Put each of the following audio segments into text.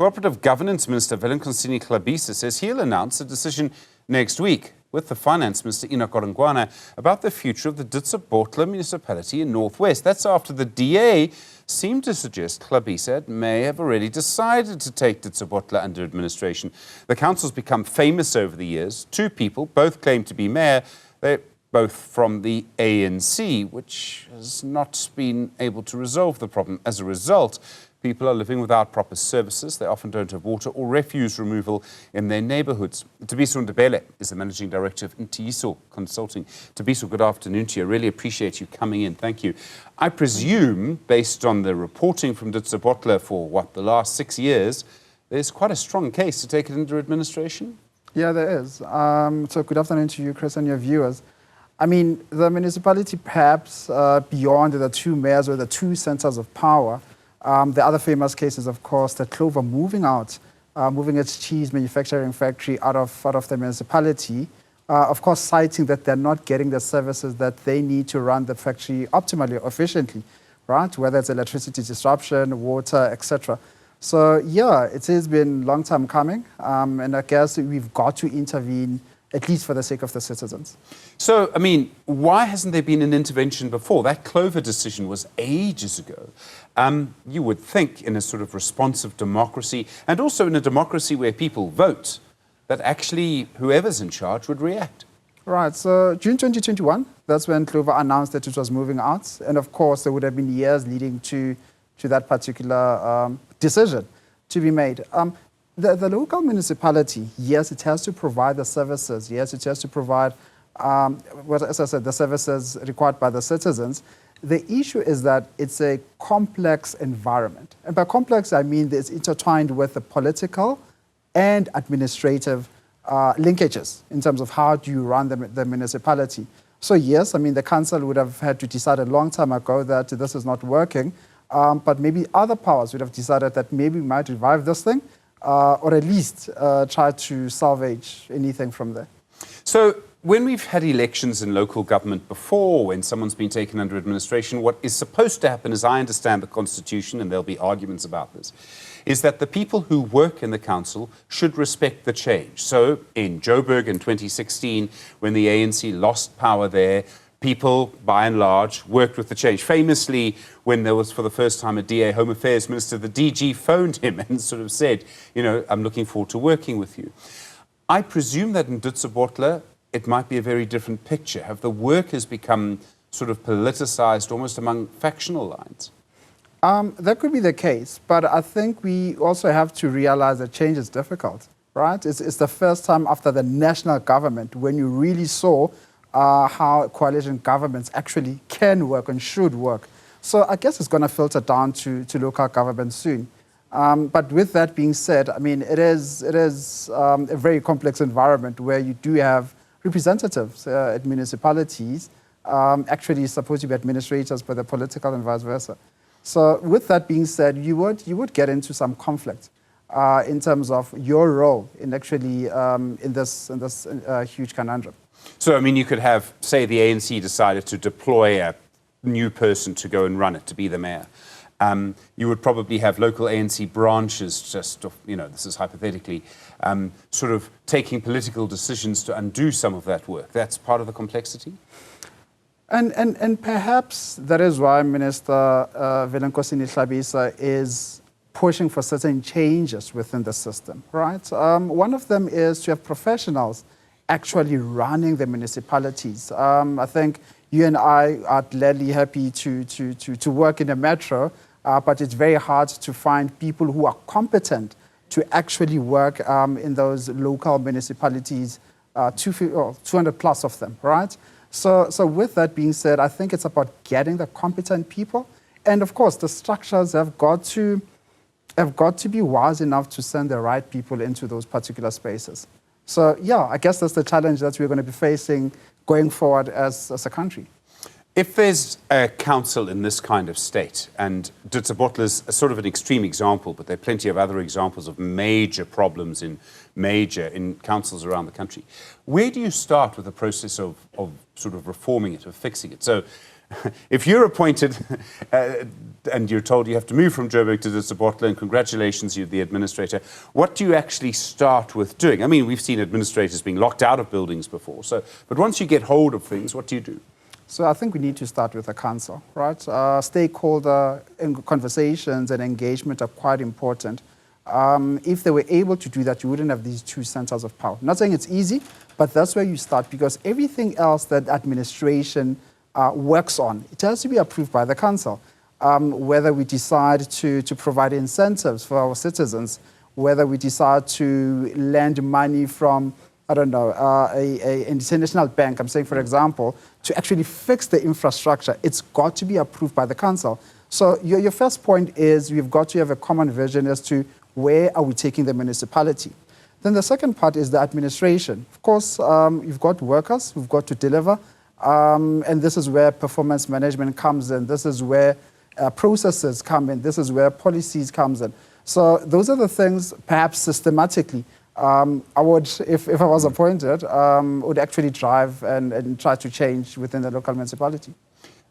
Cooperative Governance Minister Thabiso says he'll announce a decision next week with the Finance Minister about the future of the Ditsobotla Municipality in Northwest. That's after the DA seemed to suggest Thabiso may have already decided to take Ditsobotla under administration. The council's become famous over the years. Two people, both claim to be mayor. They're both from the ANC, which has not been able to resolve the problem. As a result, people are living without proper services. They often don't have water or refuse removal in their neighborhoods. Thabiso Ndebele is the Managing Director of Ntiyiso Consulting. Thabiso, good afternoon to you. I really appreciate you coming in. Thank you. I presume, based on the reporting from Ditsobotla for, the last 6 years, there's quite a strong case to take it under administration? Yeah, there is. So good afternoon to you, Chris, and your viewers. I mean, the municipality, perhaps beyond the two mayors or the two centers of power, the other famous case is, of course, the Clover moving its cheese manufacturing factory out of the municipality, of course, citing that they're not getting the services that they need to run the factory optimally, efficiently, right? Whether it's electricity disruption, water, etc. So, yeah, it has been a long time coming, and I guess we've got to intervene, at least for the sake of the citizens. So, I mean, why hasn't there been an intervention before? That Clover decision was ages ago. You would think in a sort of responsive democracy, and also in a democracy where people vote, that actually whoever's in charge would react. Right, so June 2021, that's when Clover announced that it was moving out. And of course, there would have been years leading to that particular decision to be made. The local municipality, yes, it has to provide the services. Yes, it has to provide, as I said, the services required by the citizens. The issue is that it's a complex environment. And by complex, I mean it's intertwined with the political and administrative linkages in terms of how do you run the municipality. So yes, I mean, the council would have had to decide a long time ago that this is not working, but maybe other powers would have decided that maybe we might revive this thing, or at least try to salvage anything from there. So when we've had elections in local government before, when someone's been taken under administration, what is supposed to happen, as I understand the Constitution, and there'll be arguments about this, is that the people who work in the council should respect the change. So in Joburg in 2016, when the ANC lost power there, people, by and large, worked with the change. Famously, when there was for the first time a DA Home Affairs Minister, the DG phoned him and sort of said, you know, I'm looking forward to working with you. I presume that in Ditsobotla, it might be a very different picture. Have the workers become sort of politicized almost among factional lines? That could be the case, but I think we also have to realize that change is difficult, right? It's the first time after the national government when you really saw how coalition governments actually can work and should work. So I guess it's going to filter down to local government soon. But with that being said, I mean, it is a very complex environment where you do have representatives at municipalities actually supposed to be administrators for the political and vice versa. So with that being said, you would get into some conflict in terms of your role in actually in this huge conundrum. So, I mean, you could have, say, the ANC decided to deploy a new person to go and run it, to be the mayor. You would probably have local ANC branches just, you know, this is hypothetically, sort of taking political decisions to undo some of that work. That's part of the complexity? And perhaps that is why Minister Thabiso is pushing for certain changes within the system, right? One of them is to have professionals actually running the municipalities. I think you and I are gladly happy to work in a metro, but it's very hard to find people who are competent to actually work in those local municipalities, 200 plus of them, right? So with that being said, I think it's about getting the competent people. And of course, the structures have got to be wise enough to send the right people into those particular spaces. So yeah, I guess that's the challenge that we're going to be facing going forward as a country. If there's a council in this kind of state, and Ditsobotla is a sort of an extreme example, but there are plenty of other examples of major problems in councils around the country, where do you start with the process of sort of reforming it, of fixing it? So if you're appointed and you're told you have to move from Joburg to Ditsobotla, and congratulations, you're the administrator, what do you actually start with doing? I mean, we've seen administrators being locked out of buildings before, but once you get hold of things, what do you do? So I think we need to start with the council, right? Stakeholder conversations and engagement are quite important. If they were able to do that, you wouldn't have these two centers of power. Not saying it's easy, but that's where you start, because everything else that administration works on, it has to be approved by the council. Whether we decide to provide incentives for our citizens, whether we decide to lend money from, I don't know, an international bank, I'm saying, for example, to actually fix the infrastructure, it's got to be approved by the council. So your first point is we've got to have a common vision as to where are we taking the municipality. Then the second part is the administration. Of course, you've got workers who've got to deliver, and this is where performance management comes in. This is where processes come in. This is where policies comes in. So those are the things, perhaps systematically, I would, if I was appointed, would actually drive and try to change within the local municipality.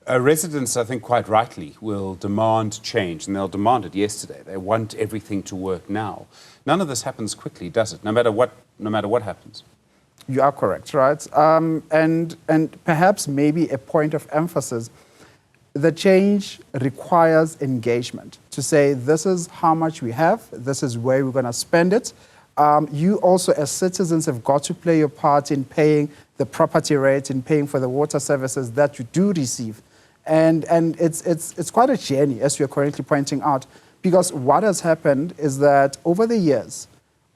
Residents, I think quite rightly, will demand change, and they'll demand it yesterday. They want everything to work now. None of this happens quickly, does it? No matter what happens. You are correct, right? And perhaps maybe a point of emphasis. The change requires engagement to say, this is how much we have, this is where we're going to spend it. You also, as citizens, have got to play your part in paying the property rate, in paying for the water services that you do receive. And it's quite a journey, as you're currently pointing out, because what has happened is that over the years,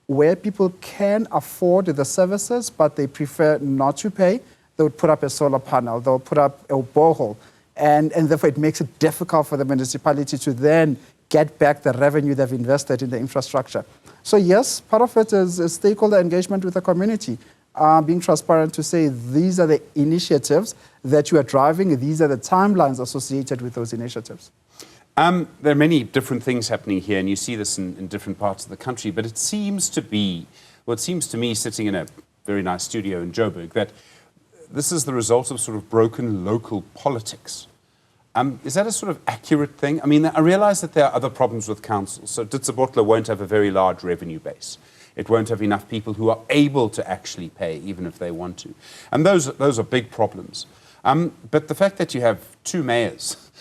where people can afford the services, but they prefer not to pay, they would put up a solar panel, they'll put up a borehole, and therefore it makes it difficult for the municipality to then get back the revenue they've invested in the infrastructure. So yes, part of it is stakeholder engagement with the community, being transparent to say these are the initiatives that you are driving, these are the timelines associated with those initiatives. There are many different things happening here, and you see this in different parts of the country, but it seems to be, well, it seems to me, sitting in a very nice studio in Joburg, that this is the result of sort of broken local politics. Is that a sort of accurate thing? I mean, I realize that there are other problems with councils. So Ditsobotla won't have a very large revenue base. It won't have enough people who are able to actually pay, even if they want to. And those are big problems. But the fact that you have two mayors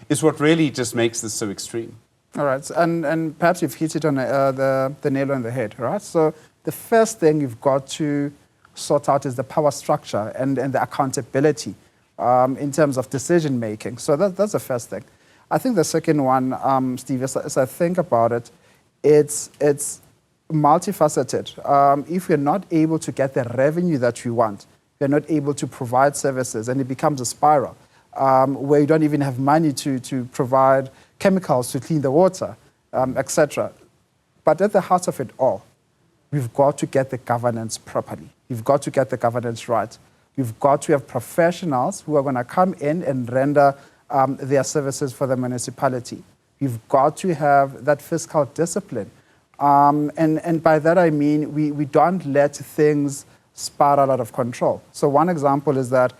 is what really just makes this so extreme. All right, and perhaps you've hit it on the nail on the head, right? So the first thing you've got to sort out is the power structure and the accountability in terms of decision making. So that's the first thing. I think the second one, Steve, as I think about it, it's multifaceted. If you're not able to get the revenue that you want, you're not able to provide services, and it becomes a spiral where you don't even have money to provide chemicals to clean the water, etc. But at the heart of it all, we've got to get the governance properly. You've got to get the governance right. You've got to have professionals who are going to come in and render their services for the municipality. You've got to have that fiscal discipline. And by that I mean we don't let things spiral out of control. So one example is that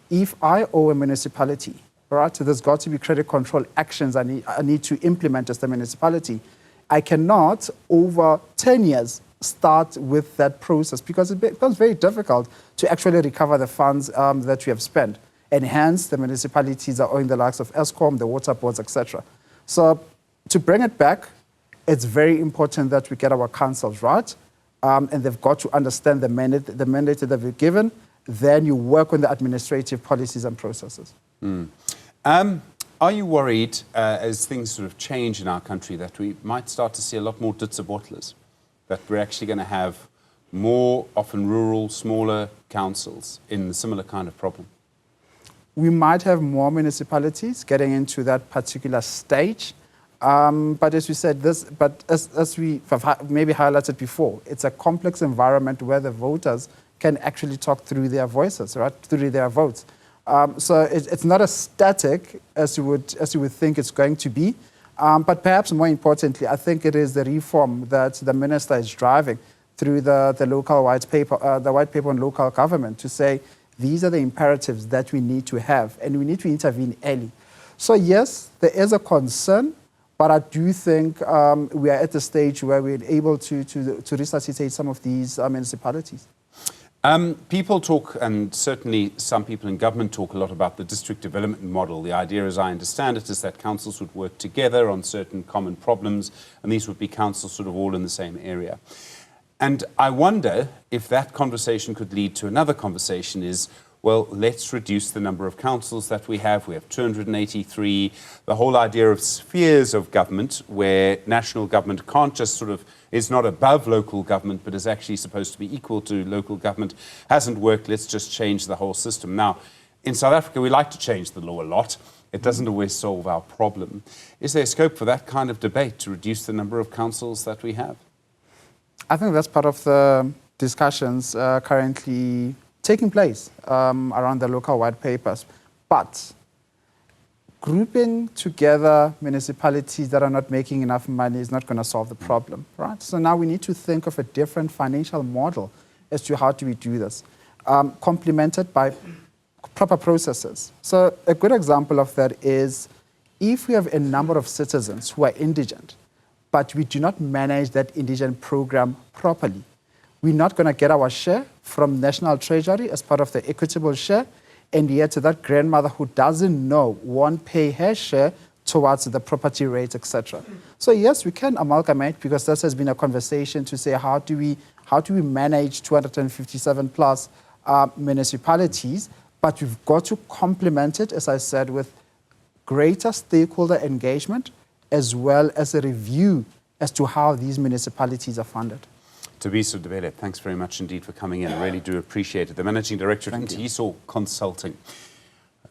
if I owe a municipality, right, so there's got to be credit control actions I need to implement as the municipality. I cannot, over 10 years, start with that process because it becomes very difficult to actually recover the funds that you have spent. And hence, the municipalities are owing the likes of ESCOM, the water boards, etc. So to bring it back, it's very important that we get our councils right, and they've got to understand the mandate that they've given. Then you work on the administrative policies and processes. Are you worried, as things sort of change in our country, that we might start to see a lot more Ditsobotlas, that we're actually going to have more, often rural, smaller councils in a similar kind of problem? We might have more municipalities getting into that particular stage. But as we said, as we have maybe highlighted before, it's a complex environment where the voters can actually talk through their voices, right, through their votes. So it's not as static as you would think it's going to be. But perhaps more importantly, I think it is the reform that the minister is driving through the local white paper, the white paper on local government, to say these are the imperatives that we need to have, and we need to intervene early. So yes, there is a concern, but I do think we are at the stage where we're able to resuscitate some of these municipalities. People talk, and certainly some people in government talk a lot about the district development model. The idea, as I understand it, is that councils would work together on certain common problems, and these would be councils sort of all in the same area. And I wonder if that conversation could lead to another conversation is, well, let's reduce the number of councils that we have. We have 283. The whole idea of spheres of government, where national government can't just sort of, is not above local government, but is actually supposed to be equal to local government, hasn't worked. Let's just change the whole system. Now, in South Africa, we like to change the law a lot. It doesn't always solve our problem. Is there scope for that kind of debate to reduce the number of councils that we have? I think that's part of the discussions currently taking place around the local white papers. But grouping together municipalities that are not making enough money is not going to solve the problem, right? So now we need to think of a different financial model as to how do we do this, complemented by proper processes. So a good example of that is if we have a number of citizens who are indigent, but we do not manage that indigent program properly, we're not going to get our share from National Treasury as part of the equitable share, and yet that grandmother who doesn't know won't pay her share towards the property rates, etc. So yes, we can amalgamate, because this has been a conversation to say how do we manage 257 plus municipalities, but we've got to complement it, as I said, with greater stakeholder engagement as well as a review as to how these municipalities are funded. Thabiso, Ndebele, thanks very much indeed for coming in. I really do appreciate it. The Managing Director of Ntiyiso Consulting.